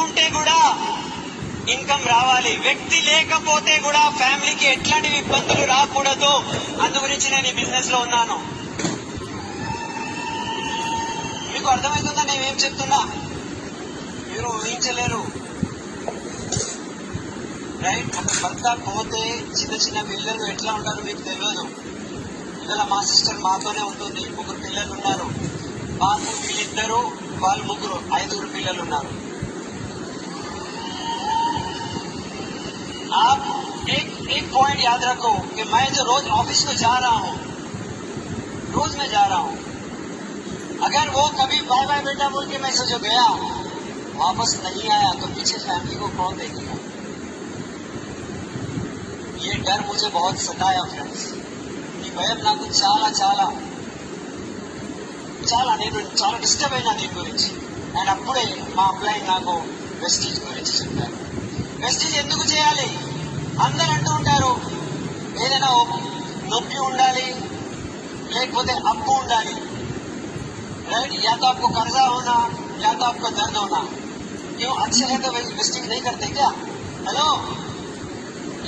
ఉంటే కూడా ఇన్కమ్ రావాలి, వ్యక్తి లేకపోతే కూడా ఫ్యామిలీకి ఎట్లాంటి ఇబ్బందులు రాకూడదు. అందు గురించి నేను ఈ బిజినెస్ లో ఉన్నాను. మీకు అర్థమవుతుందా నేనేం చెప్తున్నా? మీరు ఊహించలేరు. రైట్? ఒక భర్త పోతే చిన్న చిన్న పిల్లలు ఎట్లా ఉంటారో మీకు తెలియదు. ఇవాళ మా సిస్టర్ మాతోనే ఉంటుంది, 3 పిల్లలు ఉన్నారు. మాకు వీళ్ళిద్దరు, వాళ్ళు 3, 5 పిల్లలు ఉన్నారు. आप एक पॉइंट याद रखो कि मैं जो रोज ऑफिस में जा रहा हूँ, रोज मैं जा रहा हूँ, अगर वो कभी बाय बाय बेटा बोल के मैं से जो गया वापस नहीं आया तो पीछे फैमिली को कौन देखेगा? ये डर मुझे बहुत सताया फ्रेंड्स. ఈ భయం నాకు చాలా చాలా చాలా నేను చాలా డిస్టర్బ్ అయినా దీని గురించి. అండ్ అప్పుడే మా అప్లై నాకు వెస్టీజ్ గురించి చెప్పారు. వెస్టీజ్ ఎందుకు చేయాలి? అందరు అంటూ ఉంటారు ఏదైనా నొప్పి ఉండాలి, లేకపోతే అప్పు ఉండాలి. राइट? या तो आपको कर्जा होना या तो आपको दर्द होना. क्यों? अच्छे है तो वेस्टिंग नहीं करते क्या? हेलो,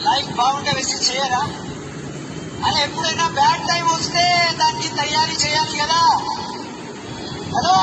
లైఫ్ బాగుంటే వెస్టింగ్ చేయరా? అని ఎప్పుడైనా బ్యాడ్ టైం వస్తే దానికి తయారీ చేయాలి కదా. హలో.